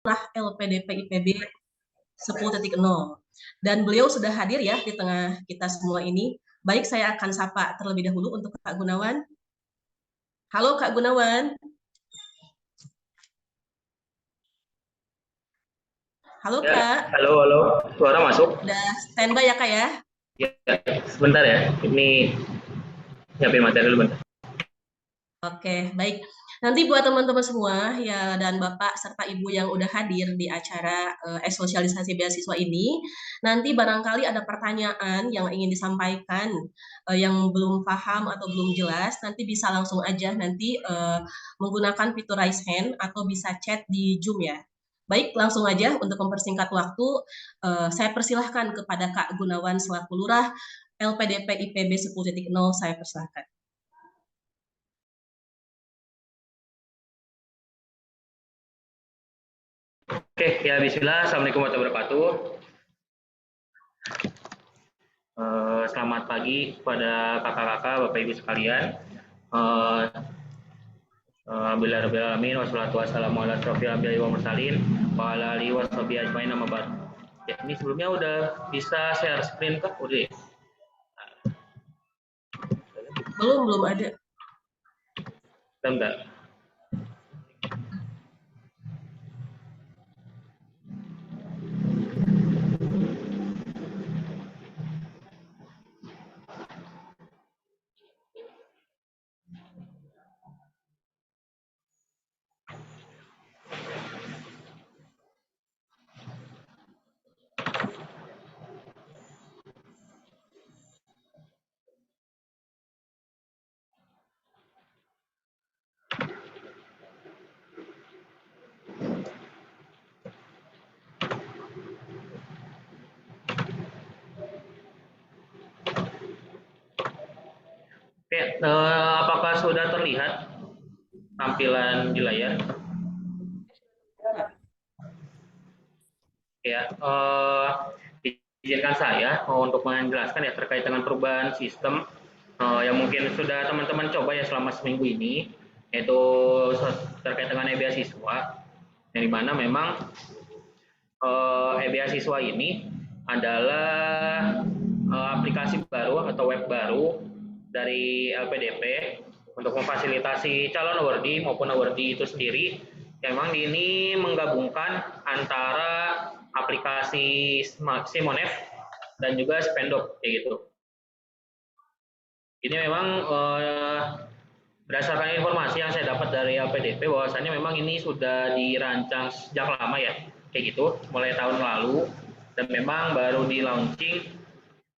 LPDP IPB 10.0. Dan beliau sudah hadir ya di tengah kita semua ini. Baik, saya akan sapa terlebih dahulu untuk Kak Gunawan. Halo Kak Gunawan. Halo Ya, Kak. halo, halo. Suara masuk? Udah standby ya Kak ya? Ya, sebentar ya. Ini nyiapin materi dulu bentar. Oke, baik. Nanti buat teman-teman semua ya dan Bapak serta Ibu yang udah hadir di acara sosialisasi beasiswa ini, nanti barangkali ada pertanyaan yang ingin disampaikan yang belum paham atau belum jelas, nanti bisa langsung aja nanti menggunakan fitur raise hand atau bisa chat di Zoom ya. Baik, langsung aja untuk mempersingkat waktu, saya persilahkan kepada Kak Gunawan selaku Lurah LPDP IPB 10.0, saya persilahkan. Oke, ya bismillah. Assalamualaikum warahmatullahi wabarakatuh. Selamat pagi kepada kakak-kakak, bapak ibu sekalian. Alhamdulillah rabbil alamin wassalatu wassalamu ala asyrofil anbiya'i wal mursalin wa ala alihi washabihi ajmain amma ba'd. Ya, ini sebelumnya udah bisa share screen kah? Udah ya? Belum ada. Bentar. Oke, apakah sudah terlihat tampilan di layar? Ya, izinkan saya untuk menjelaskan ya terkait dengan perubahan sistem yang mungkin sudah teman-teman coba ya selama seminggu ini, yaitu terkait dengan e-beasiswa, yang dimana memang e-beasiswa ini adalah aplikasi baru atau web baru dari LPDP untuk memfasilitasi calon awardee maupun awardee itu sendiri. Yang memang ini menggabungkan antara aplikasi Simonef dan juga Spendop kayak gitu. Ini memang berdasarkan informasi yang saya dapat dari LPDP bahwasannya memang ini sudah dirancang sejak lama ya kayak gitu, mulai tahun lalu, dan memang baru di launching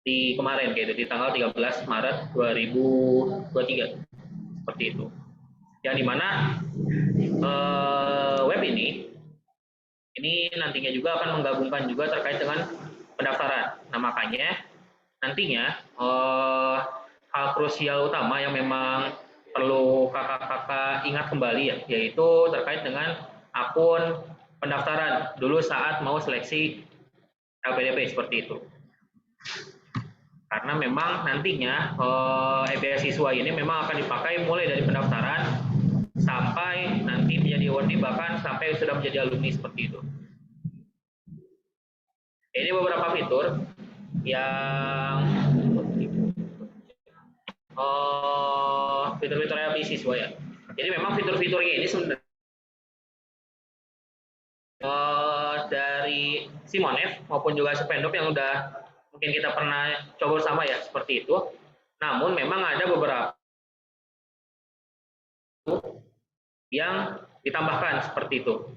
di kemarin kayak itu di tanggal 13 Maret 2023 seperti itu. Yang dimana web ini nantinya juga akan menggabungkan juga terkait dengan pendaftaran. Nah makanya nantinya hal krusial utama yang memang perlu kakak-kakak ingat kembali ya, yaitu terkait dengan akun pendaftaran dulu saat mau seleksi LPDP seperti itu. Karena memang nantinya e-beasiswa ini memang akan dipakai mulai dari pendaftaran sampai nanti menjadi awardee, bahkan sampai sudah menjadi alumni seperti itu. Ini beberapa fitur yang fitur-fitur beasiswa ya. Jadi memang fitur-fiturnya ini sebenarnya dari Simonef maupun juga Spendop yang udah mungkin kita pernah coba bersama ya seperti itu. Namun memang ada beberapa yang ditambahkan seperti itu.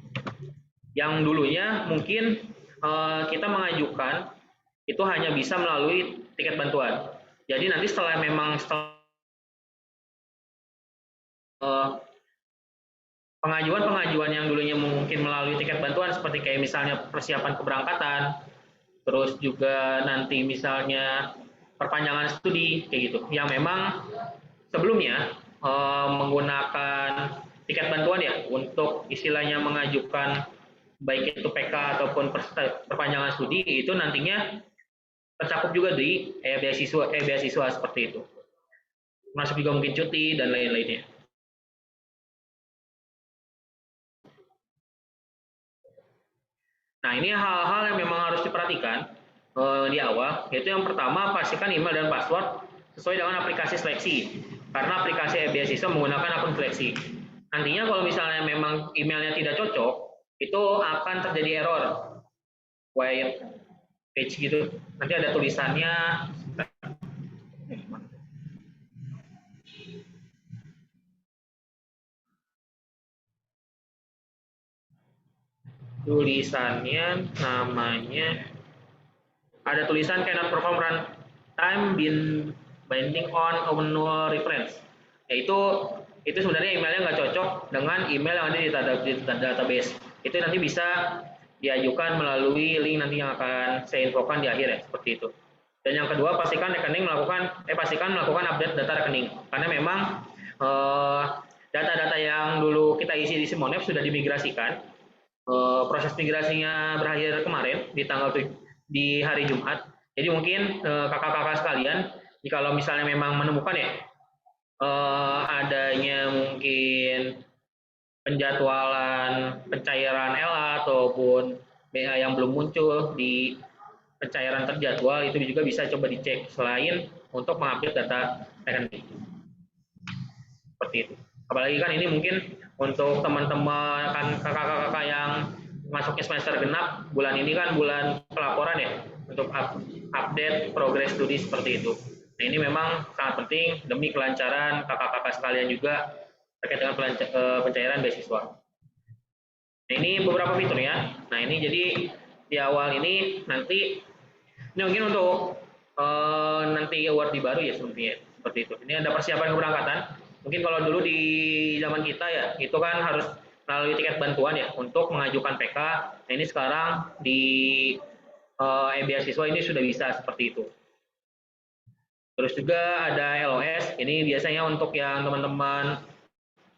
Yang dulunya mungkin kita mengajukan itu hanya bisa melalui tiket bantuan. Jadi nanti setelah pengajuan-pengajuan yang dulunya mungkin melalui tiket bantuan seperti kayak misalnya persiapan keberangkatan, terus juga nanti misalnya perpanjangan studi kayak gitu, yang memang sebelumnya menggunakan tiket bantuan ya untuk istilahnya mengajukan baik itu PK ataupun perpanjangan studi, itu nantinya tercakup juga di beasiswa seperti itu, masuk juga mungkin cuti dan lain-lainnya. Nah, ini hal-hal yang memang harus diperhatikan di awal, yaitu yang pertama pastikan email dan password sesuai dengan aplikasi seleksi. Karena aplikasi beasiswa menggunakan akun seleksi. Nantinya kalau misalnya memang emailnya tidak cocok, itu akan terjadi error white page gitu. Nanti ada tulisannya, namanya ada tulisan cannot perform run time binding on manual reference, yaitu itu sebenarnya emailnya nggak cocok dengan email yang ada di database. Itu nanti bisa diajukan melalui link nanti yang akan saya infokan di akhir ya, seperti itu. Dan yang kedua, pastikan melakukan update data rekening, karena memang data-data yang dulu kita isi di Simonef sudah dimigrasikan. Proses migrasinya berakhir kemarin di hari Jumat. Jadi mungkin kakak-kakak sekalian, kalau misalnya memang menemukan ya adanya mungkin penjadwalan pencairan LA ataupun BA yang belum muncul di pencairan terjadwal, itu juga bisa coba dicek selain untuk mengupdate data rekening. Seperti itu. Apalagi kan ini mungkin untuk teman-teman kan kakak-kakak yang masuknya semester genap, bulan ini kan bulan pelaporan ya, untuk update progres studi seperti itu. Nah, ini memang sangat penting demi kelancaran kakak-kakak sekalian juga terkait dengan pencairan beasiswa. Nah, ini beberapa fiturnya. Nah, ini jadi di awal ini nanti ini mungkin untuk nanti award di baru ya sebenarnya seperti itu. Ini ada persiapan keberangkatan. Mungkin kalau dulu di zaman kita ya itu kan harus melalui tiket bantuan ya untuk mengajukan PK. Nah, ini sekarang di beasiswa ini sudah bisa seperti itu. Terus juga ada LOS. Ini biasanya untuk yang teman-teman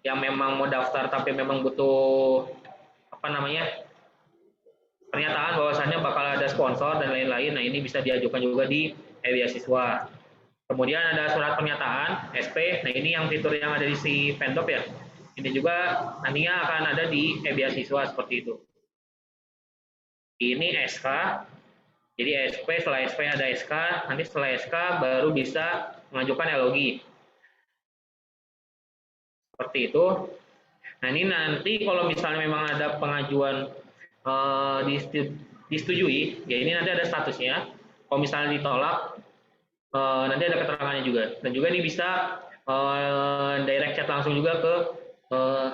yang memang mau daftar tapi memang butuh apa namanya pernyataan bahwasannya bakal ada sponsor dan lain-lain. Nah, ini bisa diajukan juga di beasiswa. Kemudian ada surat pernyataan SP. Nah, ini yang fitur yang ada di si Pendop ya. Ini juga nantinya akan ada di beasiswa seperti itu. Ini SK. Jadi SP, setelah SP ada SK. Nanti setelah SK baru bisa mengajukan LOG. Seperti itu. Nah, ini nanti kalau misalnya memang ada pengajuan disetujui, ya ini nanti ada statusnya. Kalau misalnya ditolak, nanti ada keterangannya juga. Dan juga ini bisa direct chat langsung juga ke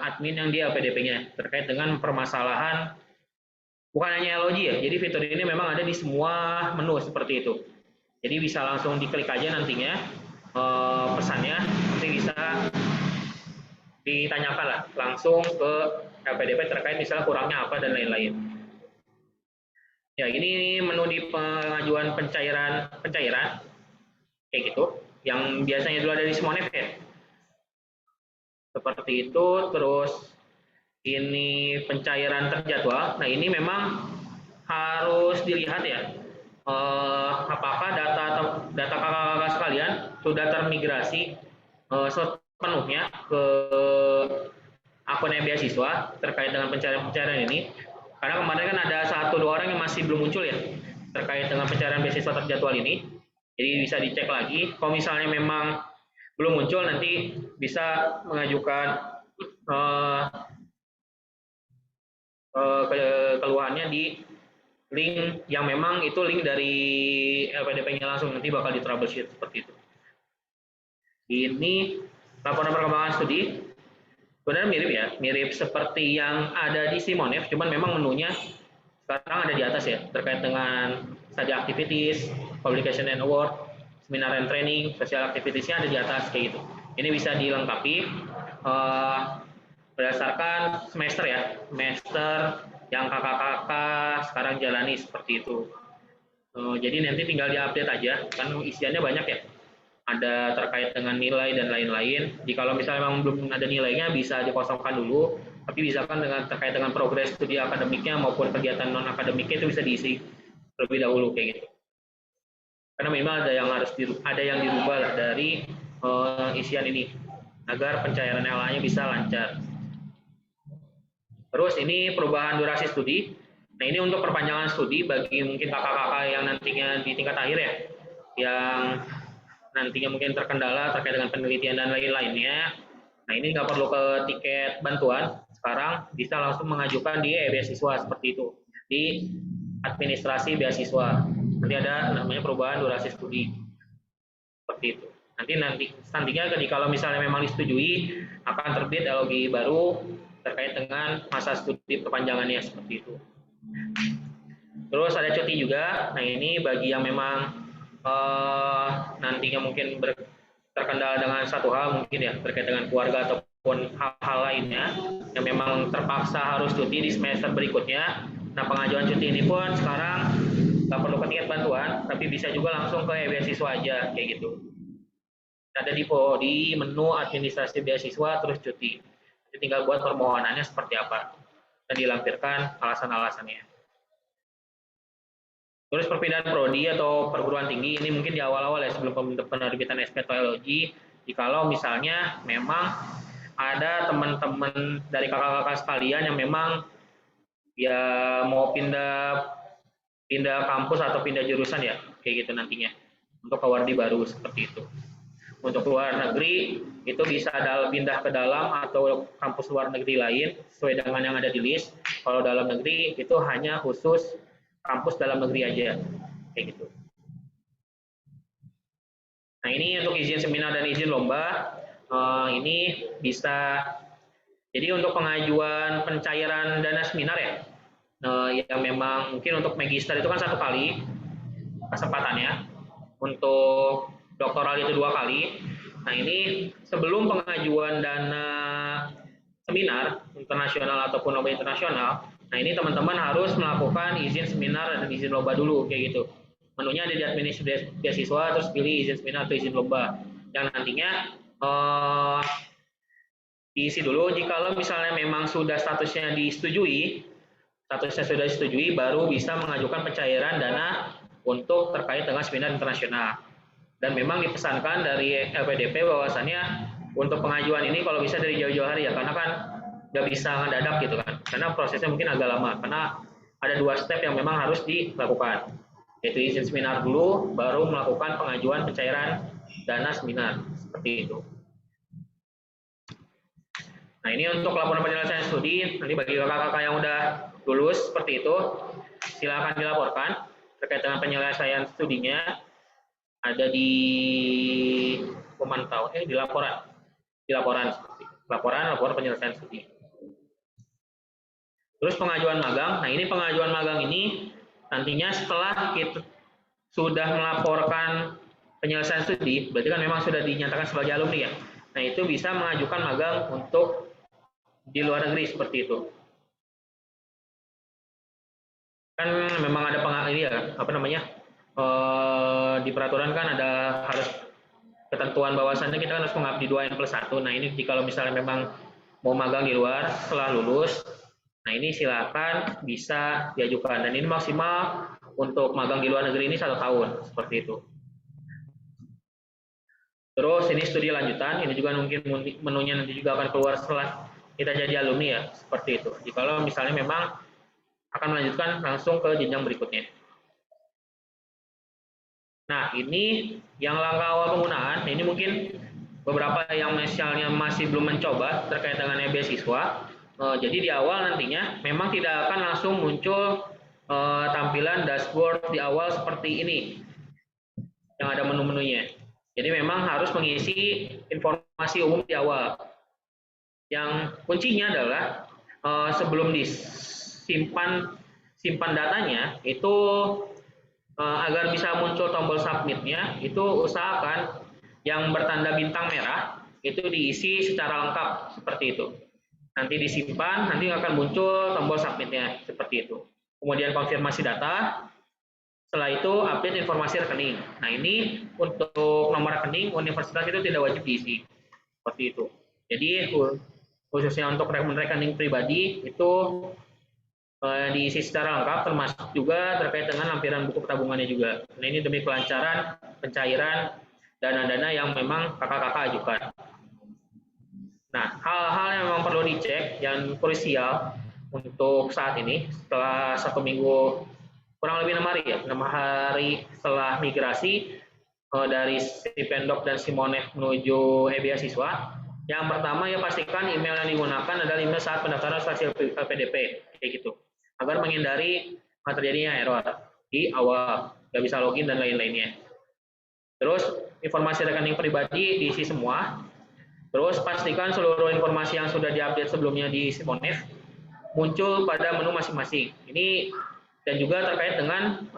admin yang di LPDP-nya terkait dengan permasalahan, bukan hanya LOG ya. Jadi fitur ini memang ada di semua menu seperti itu. Jadi bisa langsung diklik aja nantinya pesannya, nanti bisa ditanyakan lah langsung ke LPDP terkait misalnya kurangnya apa dan lain-lain. Ya, ini menu di pengajuan pencairan kayak gitu, yang biasanya dulu ada di Simonef ya. Seperti itu. Terus ini pencairan terjadwal. Nah, ini memang harus dilihat ya, apakah data kakak-kakak sekalian sudah termigrasi sepenuhnya ke akun beasiswa terkait dengan pencairan ini. Karena kemarin kan ada 1-2 orang yang masih belum muncul ya terkait dengan pencairan beasiswa terjadwal ini. Jadi bisa dicek lagi. Kalau misalnya memang belum muncul, nanti bisa mengajukan keluhannya di link yang memang itu link dari LPDP-nya langsung, nanti bakal di troubleshoot seperti itu. Ini laporan perkembangan studi. Sebenarnya mirip ya, mirip seperti yang ada di Simonef, cuman memang menunya sekarang ada di atas ya, terkait dengan study activities, publication and award, seminar and training, social activities-nya ada di atas kayak gitu. Ini bisa dilengkapi berdasarkan semester ya, semester yang kakak-kakak sekarang jalani seperti itu. Jadi nanti tinggal diupdate aja, kan isiannya banyak ya. Ada terkait dengan nilai dan lain-lain. Jika kalau misalnya memang belum ada nilainya, bisa dikosongkan dulu. Tapi bisa kan dengan terkait dengan progres studi akademiknya maupun kegiatan non akademiknya itu bisa diisi terlebih dahulu kayak gitu. Karena memang ada yang dirubah lah dari isian ini agar pencairan LA-nya bisa lancar. Terus ini perubahan durasi studi. Nah, ini untuk perpanjangan studi bagi mungkin kakak-kakak yang nantinya di tingkat akhir ya, yang nantinya mungkin terkendala terkait dengan penelitian dan lain-lainnya. Nah, ini nggak perlu ke tiket bantuan, sekarang bisa langsung mengajukan di beasiswa seperti itu, di administrasi beasiswa. Nanti ada namanya perubahan durasi studi, seperti itu. Nantinya kalau misalnya memang disetujui, akan terbit LOG baru terkait dengan masa studi perpanjangannya, seperti itu. Terus ada cuti juga. Nah, ini bagi yang memang nantinya mungkin terkendala dengan satu hal mungkin ya, terkait dengan keluarga ataupun hal-hal lainnya yang memang terpaksa harus cuti di semester berikutnya. Nah, pengajuan cuti ini pun sekarang nggak perlu ke tiket bantuan, tapi bisa juga langsung ke beasiswa aja, kayak gitu. Ada di menu administrasi beasiswa terus cuti. Jadi tinggal buat permohonannya seperti apa dan dilampirkan alasan-alasannya. Terus perpindahan prodi atau perguruan tinggi ini mungkin di awal-awal ya, sebelum penerbitan SPTLG, jikalau misalnya memang ada teman-teman dari kakak-kakak sekalian yang memang ya mau pindah kampus atau pindah jurusan ya, kayak gitu nantinya untuk ke wardi baru, seperti itu. Untuk luar negeri itu bisa pindah ke dalam atau kampus luar negeri lain sesuai dengan yang ada di list. Kalau dalam negeri itu hanya khusus kampus dalam negeri aja, kayak gitu. Nah, ini untuk izin seminar dan izin lomba, ini bisa, jadi untuk pengajuan pencairan dana seminar ya, yang memang mungkin untuk magister itu kan 1 kali kesempatannya, untuk doktoral itu 2 kali. Nah, ini sebelum pengajuan dana seminar internasional ataupun lomba internasional, nah ini teman-teman harus melakukan izin seminar dan izin lomba dulu, kayak gitu. Menunya ada di administrasi beasiswa, terus pilih izin seminar atau izin lomba, yang nantinya diisi dulu. Jikalau misalnya memang sudah statusnya sudah disetujui, baru bisa mengajukan pencairan dana untuk terkait dengan seminar internasional. Dan memang dipesankan dari LPDP bahwasannya untuk pengajuan ini kalau bisa dari jauh-jauh hari ya, karena kan nggak bisa mendadak gitu kan, karena prosesnya mungkin agak lama, karena ada 2 step yang memang harus dilakukan, yaitu izin seminar dulu, baru melakukan pengajuan pencairan dana seminar, seperti itu. Nah, ini untuk laporan penyelesaian studi. Nanti bagi kakak-kakak yang udah lulus seperti itu, silakan dilaporkan terkait dengan penyelesaian studinya. Ada di pemantau, di laporan seperti itu. Laporan penyelesaian studi. Terus pengajuan magang. Nah, ini pengajuan magang ini nantinya setelah kita sudah melaporkan penyelesaian studi, berarti kan memang sudah dinyatakan sebagai alumni ya. Nah, itu bisa mengajukan magang untuk di luar negeri, seperti itu. Kan memang ada ini ya, apa namanya, di peraturan kan ada harus ketentuan bahwasannya kita harus mengabdi 2N+1. Nah, ini kalau misalnya memang mau magang di luar setelah lulus, nah ini silakan bisa diajukan, dan ini maksimal untuk magang di luar negeri ini 1 tahun, seperti itu. Terus ini studi lanjutan, ini juga mungkin menunya nanti juga akan keluar setelah kita jadi alumni ya, seperti itu. Jikalau misalnya memang akan melanjutkan langsung ke jenjang berikutnya. Nah, ini yang langkah awal penggunaan. Ini mungkin beberapa yang misalnya masih belum mencoba terkait dengan beasiswa. Jadi di awal nantinya memang tidak akan langsung muncul tampilan dashboard di awal seperti ini, yang ada menu-menunya. Jadi memang harus mengisi informasi umum di awal. Yang kuncinya adalah sebelum disimpan datanya itu, agar bisa muncul tombol submitnya, itu usahakan yang bertanda bintang merah itu diisi secara lengkap, seperti itu. Nanti disimpan, nanti akan muncul tombol submitnya, seperti itu. Kemudian konfirmasi data, setelah itu update informasi rekening. Nah, ini untuk nomor rekening universitas itu tidak wajib diisi, seperti itu. Jadi khususnya untuk rekening pribadi itu diisi secara lengkap, termasuk juga terkait dengan lampiran buku tabungannya juga. Nah, ini demi kelancaran pencairan dana-dana yang memang kakak-kakak ajukan. Nah, hal-hal yang memang perlu dicek yang krusial untuk saat ini setelah 1 minggu, kurang lebih 6 hari ya, 6 hari setelah migrasi dari Sipendok dan Simonef menuju e-beasiswa. Yang pertama ya pastikan email yang digunakan adalah email saat pendaftaran hasil LPDP, kayak gitu, agar menghindari terjadinya error di awal, nggak bisa login dan lain-lainnya. Terus informasi rekening pribadi diisi semua. Terus pastikan seluruh informasi yang sudah diupdate sebelumnya di Simonef muncul pada menu masing-masing. Ini dan juga terkait dengan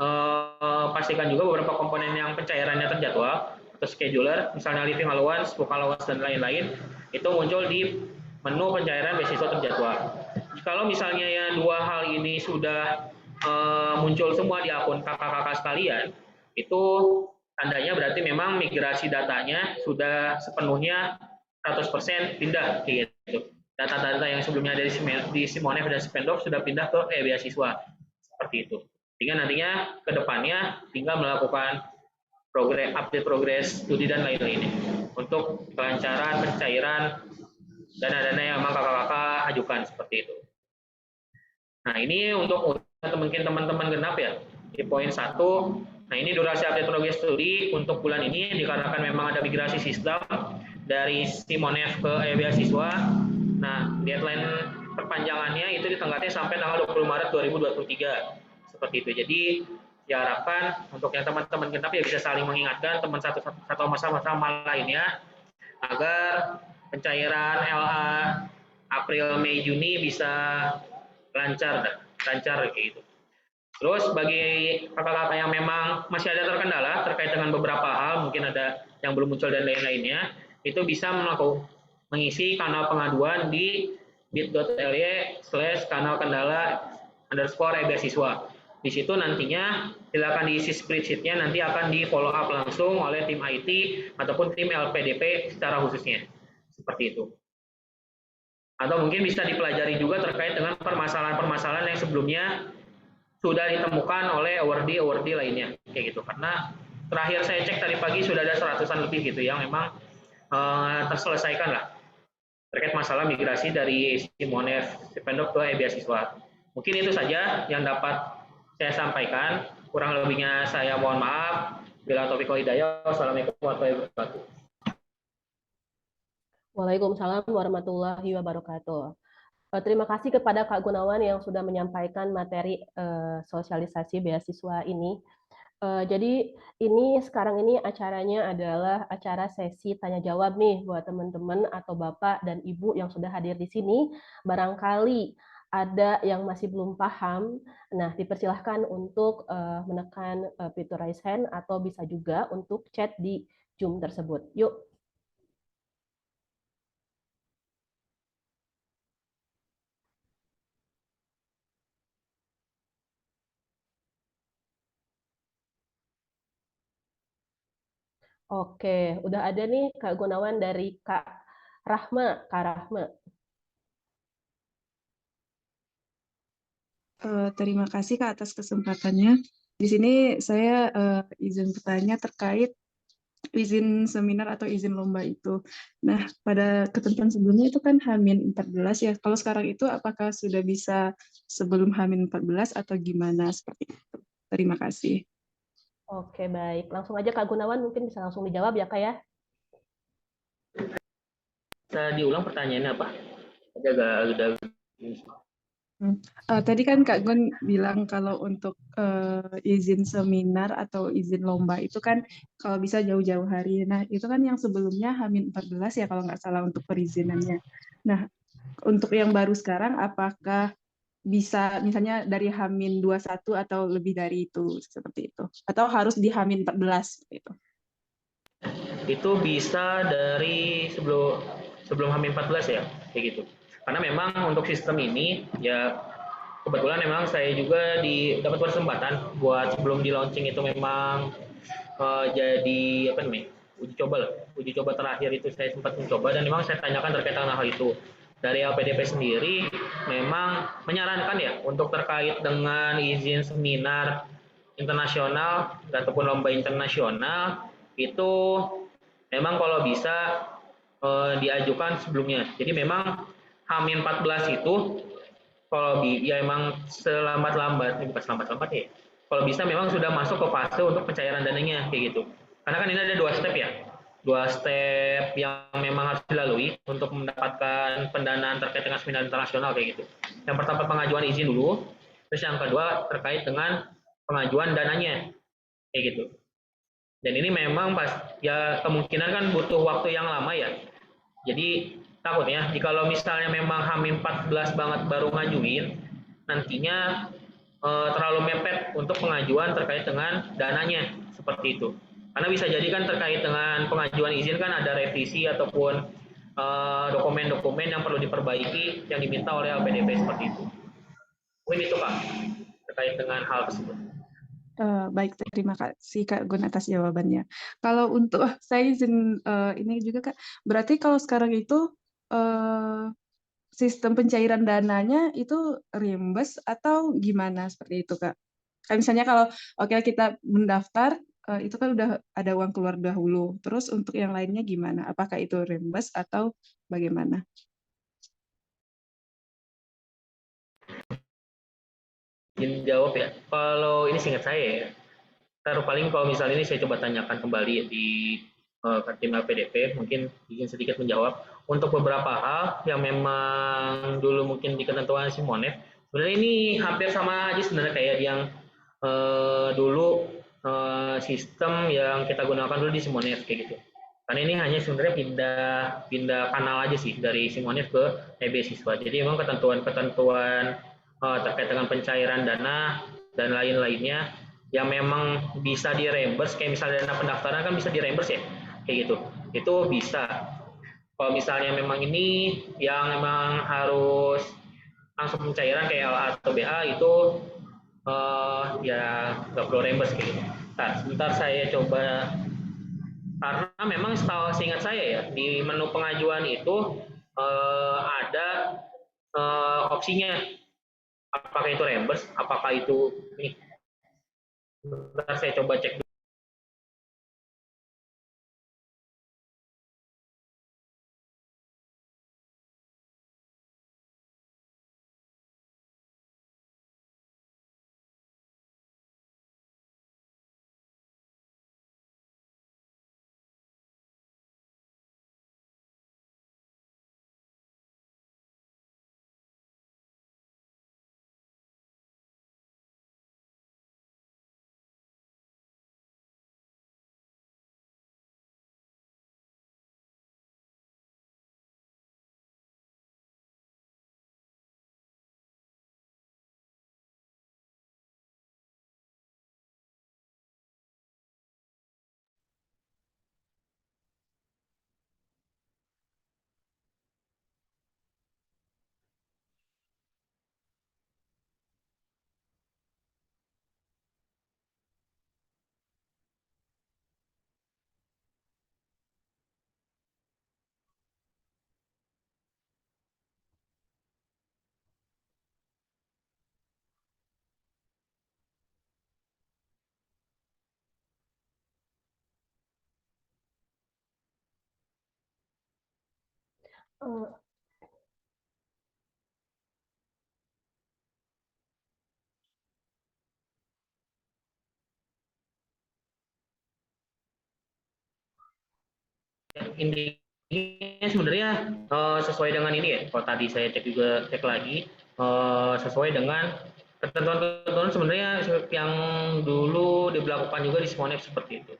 pastikan juga beberapa komponen yang pencairannya terjadwal atau scheduler, misalnya living allowance, book allowance dan lain-lain, itu muncul di menu pencairan beasiswa terjadwal. Kalau misalnya ya dua hal ini sudah muncul semua di akun kakak-kakak sekalian, itu tandanya berarti memang migrasi datanya sudah sepenuhnya 100% pindah gitu. Data-data yang sebelumnya ada di Simonef dan Spendok sudah pindah ke beasiswa seperti itu. Sehingga nantinya ke depannya tinggal melakukan update progres studi dan lain-lainnya untuk kelancaran pencairan dana-dana yang memang kakak-kakak ajukan seperti itu. Nah ini untuk mungkin teman-teman genap ya di poin 1. Nah ini durasi update progres studi untuk bulan ini dikarenakan memang ada migrasi sistem dari Simonef ke beasiswa. Nah deadline perpanjangannya itu ditenggatnya sampai tanggal 20 Maret 2023 seperti itu. Jadi diharapkan untuk yang teman-teman genap ya bisa saling mengingatkan teman satu sama lainnya agar pencairan LA April, Mei, Juni bisa lancar kayak gitu. Terus bagi kakak-kakak yang memang masih ada terkendala terkait dengan beberapa hal, mungkin ada yang belum muncul dan lain-lainnya, itu bisa mengisi kanal pengaduan di bit.ly/kanal kendala _beasiswa. Di situ nantinya silakan diisi spreadsheet-nya, nanti akan di follow up langsung oleh tim IT ataupun tim LPDP secara khususnya. Seperti itu. Atau mungkin bisa dipelajari juga terkait dengan permasalahan-permasalahan yang sebelumnya sudah ditemukan oleh awardee lainnya, kayak gitu. Karena terakhir saya cek tadi pagi sudah ada 100-an lebih gitu yang memang terselesaikan lah terkait masalah migrasi dari Simonef Sipendok ke beasiswa. Mungkin itu saja yang dapat saya sampaikan. Kurang lebihnya saya mohon maaf. Bila taufiq wal hidayah. Wassalamualaikum warahmatullahi wabarakatuh. Waalaikumsalam warahmatullahi wabarakatuh. Terima kasih kepada Kak Gunawan yang sudah menyampaikan materi sosialisasi beasiswa ini. Jadi ini sekarang ini acaranya adalah acara sesi tanya jawab nih buat teman-teman atau Bapak dan Ibu yang sudah hadir di sini. Barangkali ada yang masih belum paham, nah dipersilahkan untuk menekan fitur raise hand atau bisa juga untuk chat di Zoom tersebut. Yuk. Oke, udah ada nih Kak Gunawan dari Kak Rahma. Kak Rahma. Terima kasih Kak atas kesempatannya. Di sini saya izin bertanya terkait izin seminar atau izin lomba itu. Nah, pada ketentuan sebelumnya itu kan H-14 ya. Kalau sekarang itu apakah sudah bisa sebelum H-14 atau gimana seperti itu? Terima kasih. Oke, baik. Langsung aja Kak Gunawan mungkin bisa langsung dijawab ya Kak ya. Bisa diulang pertanyaannya apa? Udah. Tadi kan Kak Gun bilang kalau untuk izin seminar atau izin lomba itu kan kalau bisa jauh-jauh hari. Nah, itu kan yang sebelumnya H-14 ya kalau nggak salah untuk perizinannya. Nah, untuk yang baru sekarang apakah bisa misalnya dari H-21 atau lebih dari itu seperti itu? Atau harus di H-14 seperti itu? Itu bisa dari sebelum H-14 ya, kayak gitu. Karena memang untuk sistem ini ya kebetulan memang saya juga dapat kesempatan buat sebelum di launching itu memang jadi apa namanya uji coba terakhir itu saya sempat mencoba dan memang saya tanyakan terkait dengan hal itu. Dari LPDP sendiri memang menyarankan ya untuk terkait dengan izin seminar internasional ataupun lomba internasional itu memang kalau bisa diajukan sebelumnya. Jadi memang H-14 itu ya emang selambat-lambat, bukan selambat-lambat ya. Kalau bisa memang sudah masuk ke fase untuk pencairan dananya kayak gitu. Karena kan ini ada 2 step ya. 2 step yang memang harus dilalui untuk mendapatkan pendanaan terkait dengan seminar internasional kayak gitu. Yang pertama pengajuan izin dulu, terus yang kedua terkait dengan pengajuan dananya kayak gitu. Dan ini memang ya kemungkinan kan butuh waktu yang lama ya. Jadi takutnya jikalau misalnya memang H-14 banget baru ngajuin, nantinya terlalu mepet untuk pengajuan terkait dengan dananya seperti itu. Karena bisa jadi kan terkait dengan pengajuan izin kan ada revisi ataupun dokumen-dokumen yang perlu diperbaiki yang diminta oleh LPDP seperti itu. Mungkin itu Pak terkait dengan hal tersebut. Baik, terima kasih Kak Gun atas jawabannya. Kalau untuk saya izin ini juga Kak, berarti kalau sekarang itu sistem pencairan dananya itu reimburse atau gimana seperti itu Kak? Kayak misalnya kalau kita mendaftar itu kan udah ada uang keluar dahulu. Terus untuk yang lainnya gimana? Apakah itu reimburse atau bagaimana? Izin jawab ya. Kalau ini singkat saya ya, taruh paling kalau misalnya ini saya coba tanyakan kembali di tim LPDP, mungkin izin sedikit menjawab. Untuk beberapa hal yang memang dulu mungkin di ketentuan Simonef, sebenarnya ini hampir sama aja sebenarnya kayak yang dulu sistem yang kita gunakan dulu di Simonef kayak gitu. Karena ini hanya sebenarnya pindah kanal aja sih dari Simonef ke beasiswa. Jadi memang ketentuan-ketentuan terkait dengan pencairan dana dan lain-lainnya yang memang bisa di reimburse, kayak misalnya dana pendaftaran kan bisa di reimburse ya kayak gitu, itu bisa. Kalau misalnya memang ini yang memang harus langsung pencairan kayak LA atau BA itu ya nggak perlu reimburse kayak gitu. Nah, sebentar saya coba, karena memang setahu seingat saya ya di menu pengajuan itu ada opsinya apakah itu reimburse, apakah itu ini. Bentar saya coba cek. Intinya sebenarnya sesuai dengan ini ya. Kalau tadi saya cek lagi sesuai dengan ketentuan-ketentuan sebenarnya yang dulu diberlakukan juga di Simonef seperti itu.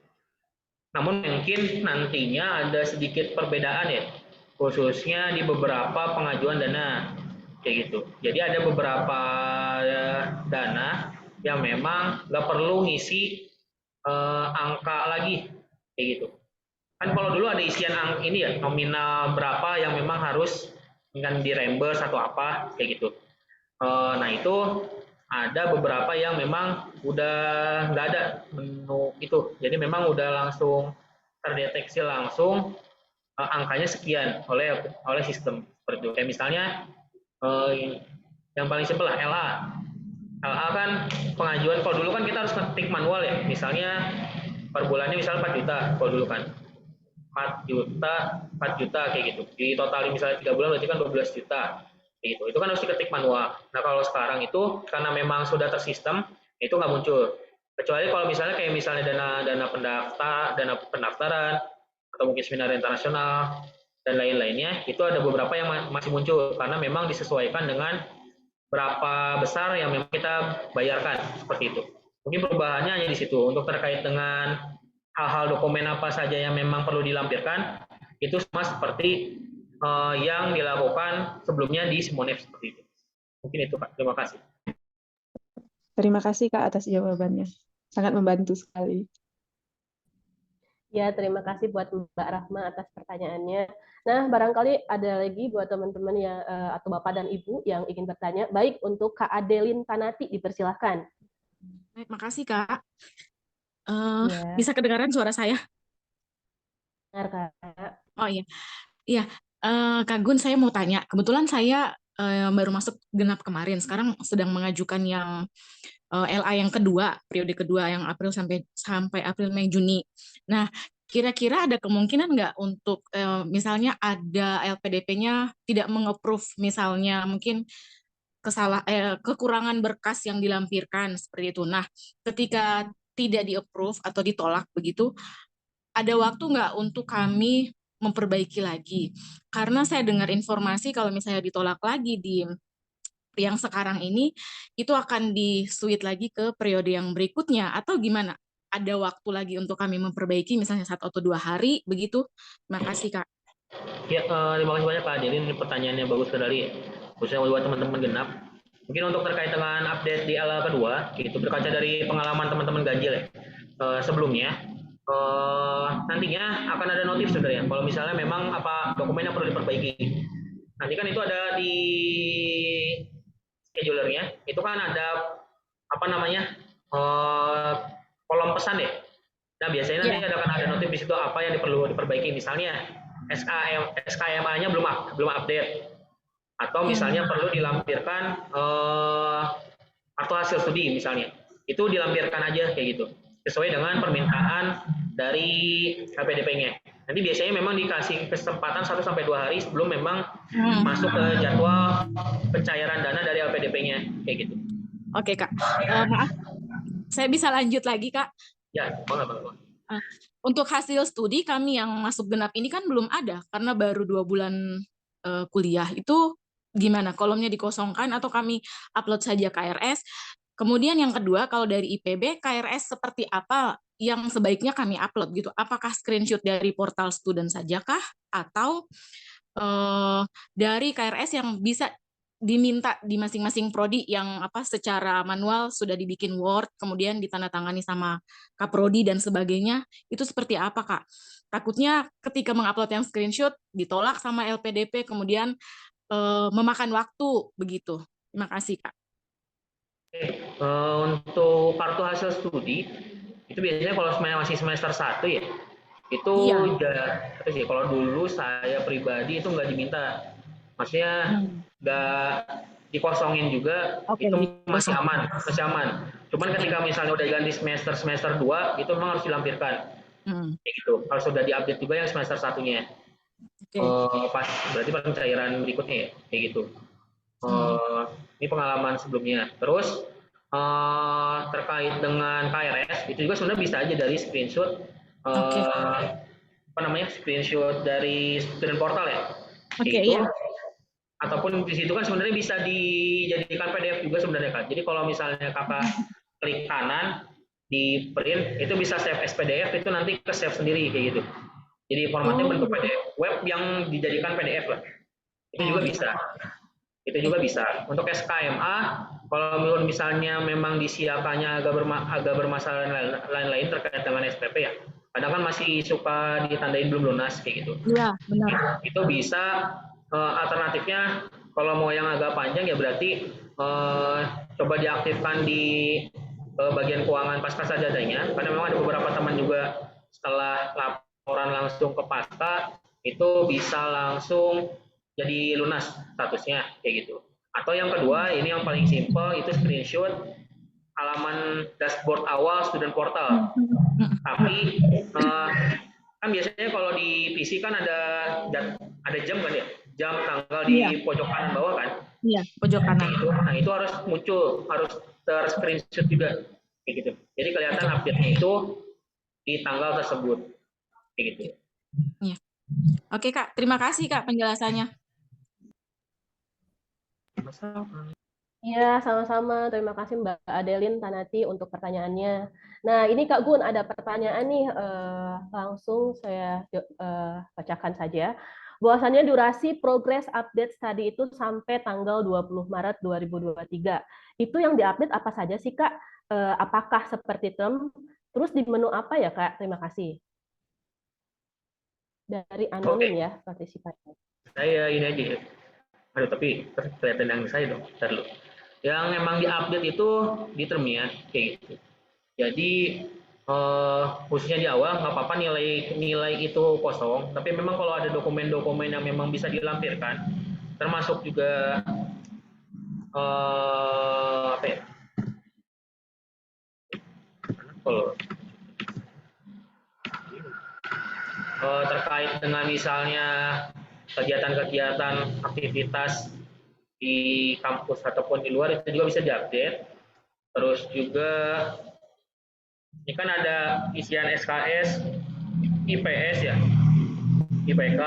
Namun mungkin nantinya ada sedikit perbedaan ya, khususnya di beberapa pengajuan dana kayak gitu. Jadi ada beberapa dana yang memang nggak perlu ngisi angka lagi kayak gitu. Kan kalau dulu ada isian ini ya nominal berapa yang memang harus dengan di reimburse atau apa kayak gitu. Nah itu ada beberapa yang memang udah nggak ada menu itu, jadi memang udah langsung terdeteksi langsung angkanya sekian oleh sistem seperti itu. Kayak misalnya yang paling simpel lah LA. LA kan pengajuan kalau dulu kan kita harus ketik manual ya, misalnya per bulannya misalnya 4 juta kalau dulu kan 4 juta kayak gitu. Di total misalnya 3 bulan berarti kan 12 juta gitu. Itu kan harus diketik manual. Nah kalau sekarang itu karena memang sudah tersistem, itu nggak muncul. Kecuali kalau misalnya kayak misalnya dana pendaftaran atau mungkin seminar internasional dan lain-lainnya, itu ada beberapa yang masih muncul karena memang disesuaikan dengan berapa besar yang memang kita bayarkan seperti itu. Mungkin perubahannya hanya di situ. Untuk terkait dengan hal-hal dokumen apa saja yang memang perlu dilampirkan, itu sama seperti yang dilakukan sebelumnya di Simonef seperti itu. Mungkin itu Pak. Terima kasih. Terima kasih Kak atas jawabannya. Sangat membantu sekali. Ya, terima kasih buat Mbak Rahma atas pertanyaannya. Nah, barangkali ada lagi buat teman-teman yang atau Bapak dan Ibu yang ingin bertanya. Baik, untuk Kak Adelin Tanati, dipersilahkan. Baik, makasih Kak. Ya, Bisa kedengaran suara saya? benar Kak. Oh iya, iya. Kak Gun, saya mau tanya. Kebetulan saya baru masuk genap kemarin. Sekarang sedang mengajukan yang LA yang kedua, periode kedua yang April sampai April, Mei, Juni. Nah, kira-kira ada kemungkinan nggak untuk misalnya ada LPDP-nya tidak meng-approve, misalnya mungkin kekurangan berkas yang dilampirkan seperti itu. Nah, ketika tidak di-approve atau ditolak begitu, ada waktu nggak untuk kami memperbaiki lagi? Karena saya dengar informasi kalau misalnya ditolak lagi di yang sekarang ini, itu akan di-switch lagi ke periode yang berikutnya, atau gimana? Ada waktu lagi untuk kami memperbaiki, misalnya 1 atau 2 hari, begitu? Terima kasih, Kak. Ya, terima kasih banyak Pak Adelin. Ini pertanyaannya bagus sekali, khususnya buat teman-teman genap. Mungkin untuk terkait dengan update di LA kedua, itu berkaca dari pengalaman teman-teman ganjil ya. Sebelumnya, nantinya akan ada notif sebenarnya. Kalau misalnya memang apa dokumen yang perlu diperbaiki. Nanti kan itu ada di schedulernya, itu kan ada apa namanya kolom pesan ya. Nah biasanya nanti akan ada notif di situ apa yang perlu diperbaiki. Misalnya SKMA-nya belum update, atau misalnya perlu dilampirkan atau hasil studi misalnya, itu dilampirkan aja kayak gitu sesuai dengan permintaan dari LPDP-nya. Nanti biasanya memang dikasih kesempatan 1-2 hari sebelum memang masuk ke jadwal pencairan dana dari LPDP-nya kayak gitu. Oke, Kak. Maaf, saya bisa lanjut lagi, Kak? Ya, boleh. Untuk hasil studi kami yang masuk genap ini kan belum ada karena baru 2 bulan kuliah. Itu gimana? Kolomnya dikosongkan atau kami upload saja KRS? Kemudian yang kedua, kalau dari IPB, KRS seperti apa yang sebaiknya kami upload gitu? Apakah screenshot dari portal student saja kah? Atau dari KRS yang bisa diminta di masing-masing prodi yang apa secara manual sudah dibikin Word, kemudian ditandatangani sama Kaprodi dan sebagainya, itu seperti apa, Kak? Takutnya ketika mengupload yang screenshot ditolak sama LPDP, kemudian memakan waktu begitu. Terima kasih, Kak. Untuk kartu hasil studi itu biasanya kalau masih semester 1 ya, itu terus ya kalau dulu saya pribadi itu nggak diminta, maksudnya nggak dikosongin juga, itu masih aman. Cuman ketika misalnya udah ganti semester 2 itu memang harus dilampirkan kayak gitu. Kalau sudah diupdate juga yang semester 1-nya pas berarti pencairan berikutnya ya kayak gitu. Ini pengalaman sebelumnya. Terus terkait dengan KRS itu juga sebenarnya bisa aja dari screenshot screenshot dari student portal ya. Ataupun di situ kan sebenarnya bisa dijadikan PDF juga sebenarnya Kak. Jadi kalau misalnya Kakak klik kanan di print itu bisa save as PDF, itu nanti ke save sendiri kayak gitu. Jadi formatnya bentuk PDF, web yang dijadikan PDF lah. Itu juga bisa. Untuk SKMA, kalau misalnya memang disiapannya agak bermasalah lain-lain terkait dengan SPP ya, kadang kan masih suka ditandain belum lunas kayak gitu. Iya, benar. Itu bisa alternatifnya kalau mau yang agak panjang ya berarti coba diaktifkan di bagian keuangan pasca sarjananya, karena memang ada beberapa teman juga setelah laporan langsung ke pasca itu bisa langsung jadi lunas statusnya kayak gitu. Atau yang kedua, ini yang paling simpel, itu screenshot halaman dashboard awal student portal. Tapi kan biasanya kalau di PC kan ada jam kan ya, jam tanggal di pojok kanan bawah kan. Iya, pojok kanan. Nah itu harus muncul, harus ter-screenshot juga, kayak gitu. Jadi kelihatan update-nya itu di tanggal tersebut, kayak gitu. Iya. Oke Kak, terima kasih Kak penjelasannya. Iya, sama-sama. Terima kasih Mbak Adelin Tanati untuk pertanyaannya. Nah, ini Kak Gun ada pertanyaan nih, langsung saya bacakan saja. Bahwasannya durasi progress update study itu sampai tanggal 20 Maret 2023. Itu yang diupdate apa saja sih Kak? Apakah seperti term? Terus di menu apa ya Kak? Terima kasih. Dari anonim ya partisipannya. Saya ini aja ya. Aduh, tapi kelihatan yang saya dong. Ntar dulu. Yang memang diupdate itu di term ya, kayak gitu. Jadi khususnya di awal nggak apa-apa nilai itu kosong, tapi memang kalau ada dokumen-dokumen yang memang bisa dilampirkan, termasuk juga apa ya? Kalau terkait dengan misalnya kegiatan-kegiatan aktivitas di kampus ataupun di luar itu juga bisa diupdate. Terus juga ini kan ada isian SKS, IPS ya, IPK,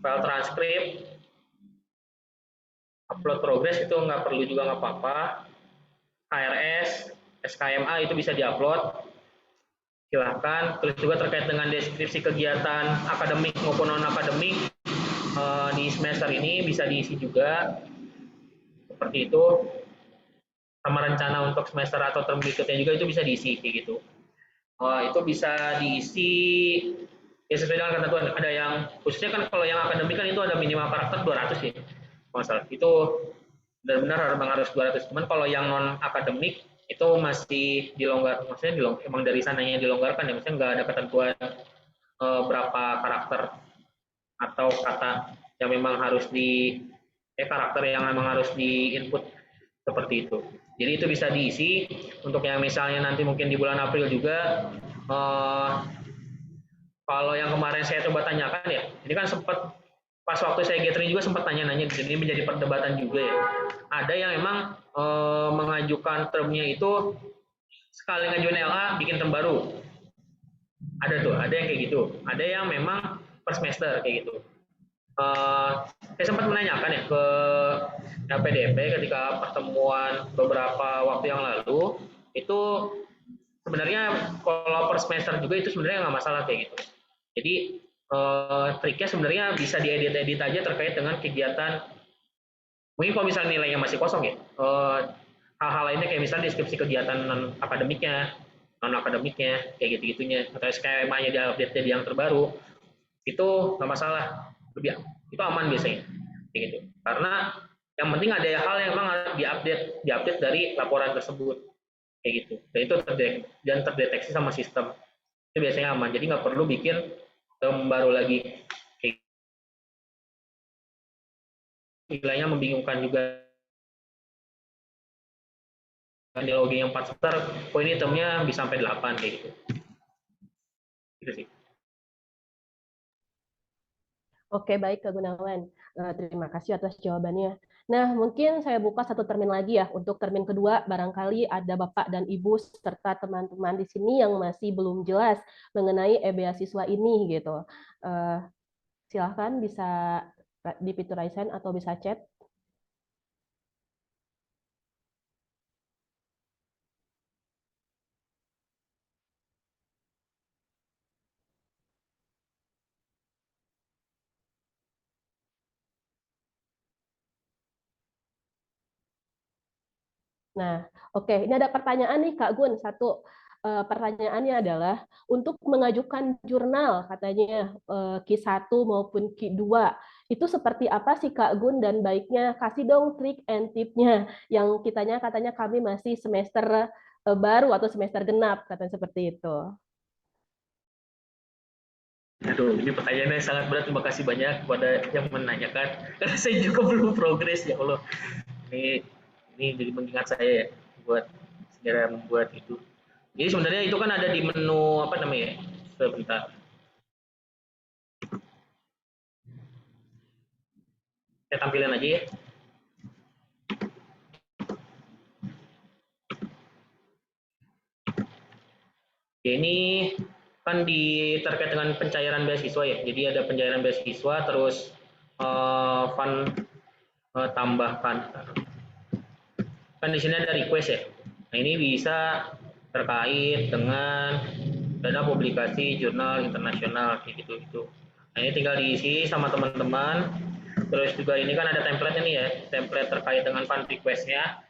file transkrip, upload progress itu nggak perlu juga nggak apa-apa. KRS, SKMA itu bisa diupload. Silahkan. Terus juga terkait dengan deskripsi kegiatan akademik maupun non akademik di semester ini bisa diisi juga seperti itu. Sama rencana untuk semester atau term berikutnya juga itu bisa diisi kayak gitu. Itu bisa diisi ya sesuai dengan ketentuan. Ada yang khususnya kan kalau yang akademik kan itu ada minimal karakter 200 ya. Masalah itu benar-benar harus 200. Cuman kalau yang non akademik itu masih dilonggar, maksudnya emang dari sananya dilonggarkan ya, maksudnya nggak ada ketentuan berapa karakter atau kata yang memang harus karakter yang memang harus di input seperti itu. Jadi itu bisa diisi untuk yang misalnya nanti mungkin di bulan April juga kalau yang kemarin saya coba tanyakan ya, ini kan sempat pas waktu saya gathering juga sempat tanya-nanya, jadi menjadi perdebatan juga ya. Ada yang memang mengajukan termnya itu sekali ngajuin LA bikin term baru. Ada tuh, ada yang kayak gitu. Ada yang memang per semester kayak gitu. Saya sempat menanyakan ya ke PDP ketika pertemuan beberapa waktu yang lalu, itu sebenarnya kalau per semester juga itu sebenarnya nggak masalah kayak gitu. Jadi triknya sebenarnya bisa diedit-edit aja terkait dengan kegiatan. Mungkin kalau misalnya nilainya masih kosong ya, hal-hal lainnya kayak misalnya deskripsi kegiatan non akademiknya, kayak gitu-gitunya, atau skemanya diupdate jadi yang terbaru, itu nggak masalah, lebih itu aman biasanya, kayak gitu. Karena yang penting ada hal yang memang harus diupdate dari laporan tersebut, kayak gitu. Dan terdeteksi sama sistem, itu biasanya aman. Jadi nggak perlu bikin term baru lagi. Nilainya membingungkan juga. Nilai OG yang 4 semester, ini termnya bisa sampai 8 kayak gitu. Gitu sih. Oke, baik Kak Gunawan. Terima kasih atas jawabannya. Nah, mungkin saya buka satu termin lagi ya. Untuk termin kedua, barangkali ada Bapak dan Ibu serta teman-teman di sini yang masih belum jelas mengenai beasiswa ini gitu. Silahkan bisa di fitur raise hand atau bisa chat. Nah, oke, ini ada pertanyaan nih Kak Gun. Satu pertanyaannya adalah untuk mengajukan jurnal katanya Q1 maupun Q2 itu seperti apa sih Kak Gun dan baiknya kasih dong trik and tipnya yang katanya kami masih semester baru atau semester genap katanya seperti itu. Aduh, ini pertanyaannya sangat berat. Terima kasih banyak kepada yang menanyakan. Karena saya juga belum progres ya Allah. Ini jadi mengingat saya ya buat segera membuat itu. Jadi sebenarnya itu kan ada di menu apa namanya? Sebentar. Saya tampilin aja ya. Ya, ini kan terkait dengan pencairan beasiswa ya. Jadi ada pencairan beasiswa, terus fund tambahkan. Kan di sini ada request ya. Nah, ini bisa terkait dengan dana publikasi jurnal internasional kayak gitu. Nah, ini tinggal diisi sama teman-teman. Terus juga ini kan ada template nih ya, template terkait dengan fund request-nya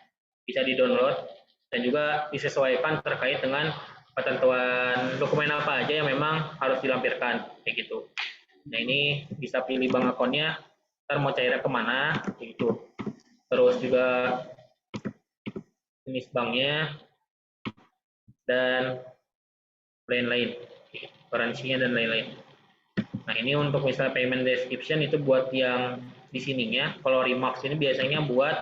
bisa di-download dan juga disesuaikan terkait dengan ketentuan dokumen apa aja yang memang harus dilampirkan kayak gitu. Nah, ini bisa pilih bank akunnya, ntar mau cairnya kemana kayak gitu. Terus juga jenis banknya dan lain-lain, currency-nya dan lain-lain. Nah, ini untuk misalnya payment description itu buat yang di sininya. Kalau remarks ini biasanya buat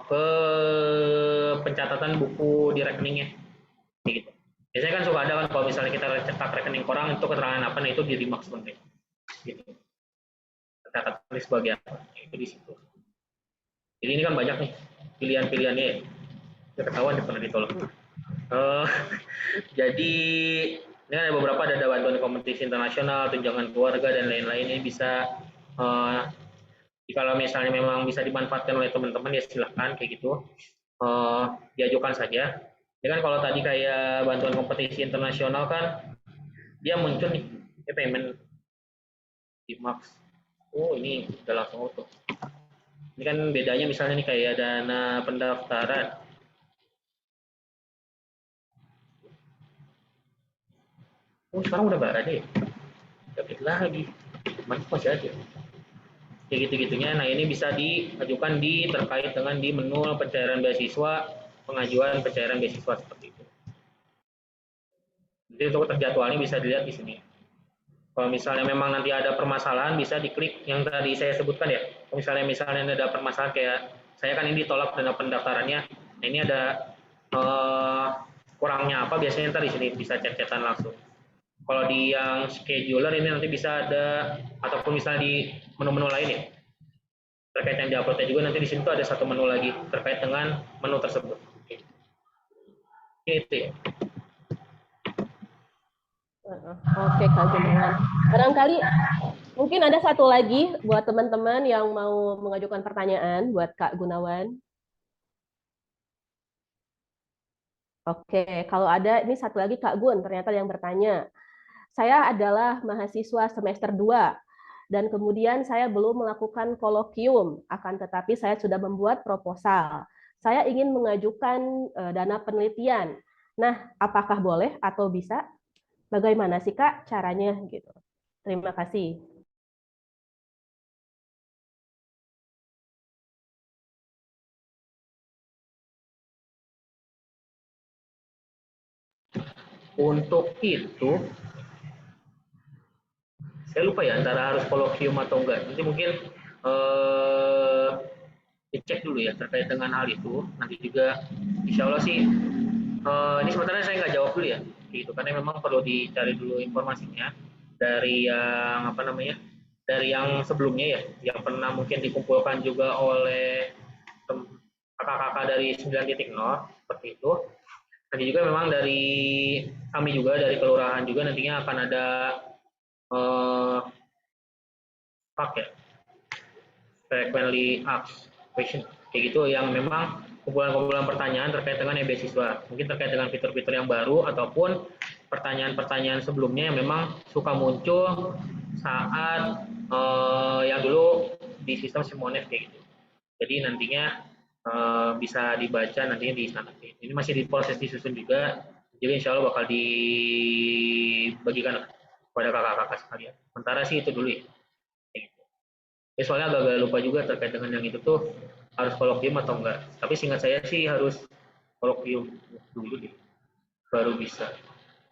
ke pencatatan buku di rekeningnya, gitu. Biasanya kan suka ada kan kalau misalnya kita cetak rekening orang itu keterangan apa, nah itu di remarks sebenarnya, gitu. Tercatat sebagai apa, itu di situ. Jadi ini kan banyak nih pilihan-pilihannya ya. Udah ketahuan pernah ditolak. Jadi ini kan ada beberapa, ada bantuan kompetisi internasional, tunjangan keluarga dan lain-lain. Ini bisa kalau misalnya memang bisa dimanfaatkan oleh teman-teman ya silahkan kayak gitu, diajukan saja. Ya kan kalau tadi kayak bantuan kompetisi internasional kan dia muncul nih payment di Max. Oh, ini udah langsung auto. Ini kan bedanya misalnya nih kayak dana pendaftaran. Oh, sekarang udah nggak ada ya? Dapat lagi. Masih ada. Kayak gitu-gitunya. Nah, ini bisa diajukan terkait dengan di menu pencairan beasiswa, pengajuan pencairan beasiswa seperti itu. Jadi untuk terjadwalnya bisa dilihat di sini. Kalau misalnya memang nanti ada permasalahan, bisa diklik yang tadi saya sebutkan ya. Kalau misalnya ada permasalahan kayak saya kan ini ditolak dana pendaftarannya, nah ini ada kurangnya apa, biasanya ntar di sini bisa chat-chatan langsung. Kalau di yang scheduler ini nanti bisa ada, ataupun misalnya di menu-menu lain ya, terkait yang diuploadnya juga nanti di sini tuh ada satu menu lagi terkait dengan menu tersebut. Itu ya. Oke, Kak Gunawan. Barangkali mungkin ada satu lagi buat teman-teman yang mau mengajukan pertanyaan buat Kak Gunawan. Oke, kalau ada, ini satu lagi Kak Gun, ternyata yang bertanya. Saya adalah mahasiswa semester 2, dan kemudian saya belum melakukan kolokium, akan tetapi saya sudah membuat proposal. Saya ingin mengajukan dana penelitian. Nah, apakah boleh atau bisa? Bagaimana sih Kak caranya gitu? Terima kasih. Untuk itu saya lupa ya antara harus kolokium atau enggak. Nanti mungkin dicek dulu ya terkait dengan hal itu. Nanti juga insya Allah sih ini sebenarnya saya nggak jawab dulu ya, gitu, karena memang perlu dicari dulu informasinya dari yang apa namanya, dari yang sebelumnya ya, yang pernah mungkin dikumpulkan juga oleh kakak-kakak dari 9.0 seperti itu. Nanti juga memang dari kami juga dari kelurahan juga nantinya akan ada paket frequently asked question kayak gitu, yang memang kumpulan-kumpulan pertanyaan terkait dengan beasiswa, mungkin terkait dengan fitur-fitur yang baru ataupun pertanyaan-pertanyaan sebelumnya yang memang suka muncul saat yang dulu di sistem Simonev kayak gitu. Jadi nantinya bisa dibaca nantinya di sana. Ini masih diproses disusun juga, jadi insya Allah bakal dibagikan kepada kakak-kakak sekalian. Sementara sih itu dulu ya. Ya soalnya agak lupa juga terkait dengan yang itu tuh harus kolokium atau enggak. Tapi seingat saya sih harus kolokium dulu deh, baru bisa.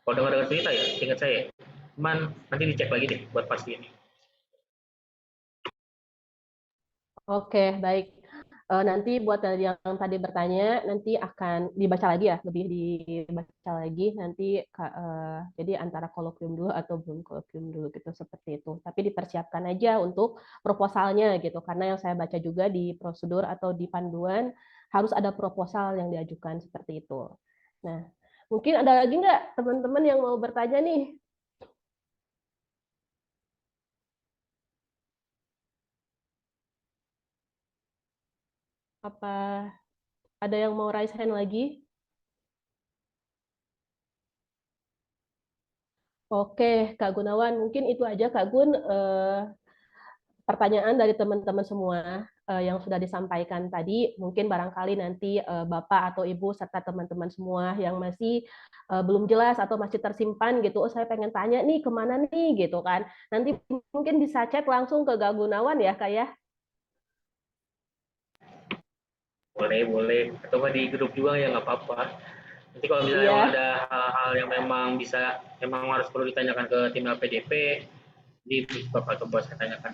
Kalau dengar cerita ya, seingat saya. Cuman nanti dicek lagi deh buat pasti ini. Oke, baik. Nanti buat yang tadi bertanya, nanti akan dibaca lagi ya, lebih dibaca lagi nanti. Jadi antara kolokium dulu atau belum kolokium dulu gitu, seperti itu. Tapi dipersiapkan aja untuk proposalnya gitu, karena yang saya baca juga di prosedur atau di panduan harus ada proposal yang diajukan seperti itu. Nah, Mungkin ada lagi nggak teman-teman yang mau bertanya nih? Apa ada yang mau raise hand lagi? Oke, Kak Gunawan, mungkin itu aja Kak Gun, pertanyaan dari teman-teman semua yang sudah disampaikan tadi. Mungkin barangkali nanti Bapak atau Ibu serta teman-teman semua yang masih belum jelas atau masih tersimpan gitu, oh saya pengen tanya nih kemana nih gitu kan. Nanti mungkin bisa chat langsung ke Kak Gunawan ya Kak ya. Boleh. Atau nggak di grup juga ya nggak apa-apa. Nanti kalau misalnya Iya. emang ada hal-hal yang memang harus perlu ditanyakan ke tim LPDP, di Bapak coba saya tanyakan.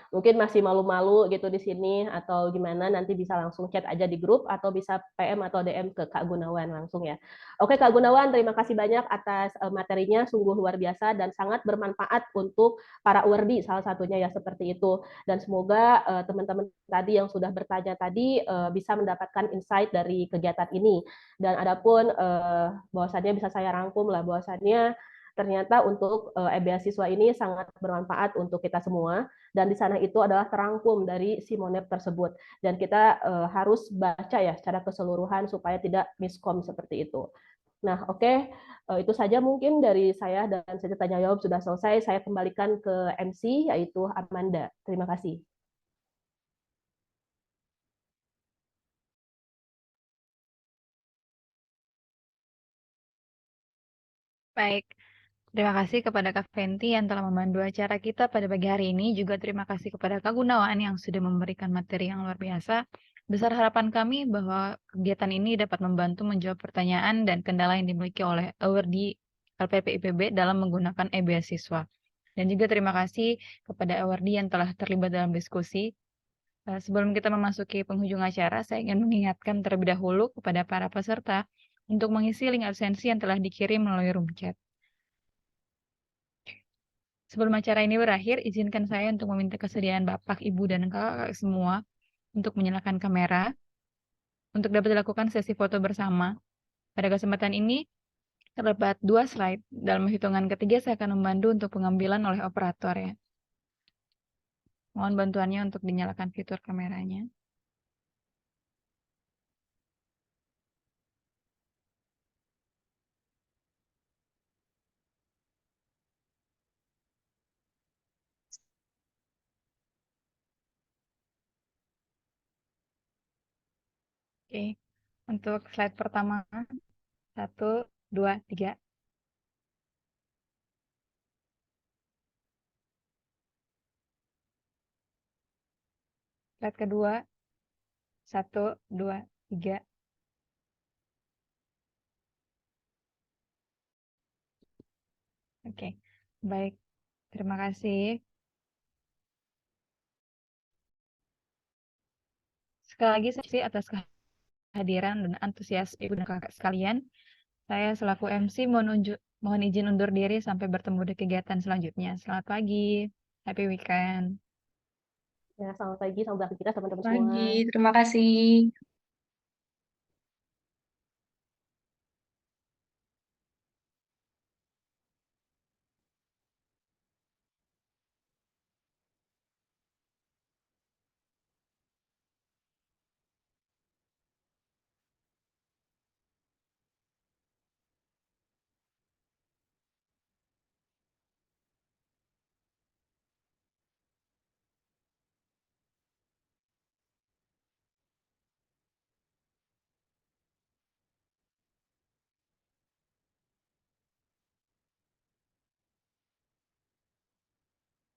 Mungkin masih malu-malu gitu di sini atau gimana, nanti bisa langsung chat aja di grup atau bisa PM atau DM ke Kak Gunawan langsung ya. Oke Kak Gunawan, terima kasih banyak atas materinya, sungguh luar biasa dan sangat bermanfaat untuk para UERDI salah satunya ya seperti itu. Dan semoga teman-teman tadi yang sudah bertanya tadi bisa mendapatkan insight dari kegiatan ini. Dan adapun bahwasannya bisa saya rangkum lah bahwasannya ternyata untuk beasiswa ini sangat bermanfaat untuk kita semua dan di sana itu adalah terangkum dari si Monep tersebut dan kita harus baca ya secara keseluruhan supaya tidak miskom seperti itu. Nah, oke, itu saja mungkin dari saya dan sesi tanya jawab sudah selesai. Saya kembalikan ke MC yaitu Amanda. Terima kasih. Baik, terima kasih kepada Kak Fenty yang telah memandu acara kita pada pagi hari ini. Juga terima kasih kepada Kak Gunawan yang sudah memberikan materi yang luar biasa. Besar harapan kami bahwa kegiatan ini dapat membantu menjawab pertanyaan dan kendala yang dimiliki oleh awardee LPP IPB dalam menggunakan e-beasiswa. Dan juga terima kasih kepada awardee yang telah terlibat dalam diskusi. Sebelum kita memasuki penghujung acara, saya ingin mengingatkan terlebih dahulu kepada para peserta untuk mengisi link absensi yang telah dikirim melalui room chat. Sebelum acara ini berakhir, izinkan saya untuk meminta kesediaan Bapak, Ibu, dan Kakak semua untuk menyalakan kamera untuk dapat dilakukan sesi foto bersama. Pada kesempatan ini, terdapat 2 slide. Dalam hitungan ketiga, saya akan membantu untuk pengambilan oleh operator ya. Mohon bantuannya untuk dinyalakan fitur kameranya. Oke, untuk slide pertama, 1, 2, 3. Slide kedua, 1, 2, 3. Oke, baik. Terima kasih. Sekali lagi saya atas kehadiran dan antusias Ibu dan Kakak sekalian. Saya selaku MC mohon izin undur diri sampai bertemu di kegiatan selanjutnya. Selamat pagi. Happy weekend. Ya, selamat pagi, selamat beraktivitas teman-teman semua. Pagi, terima kasih.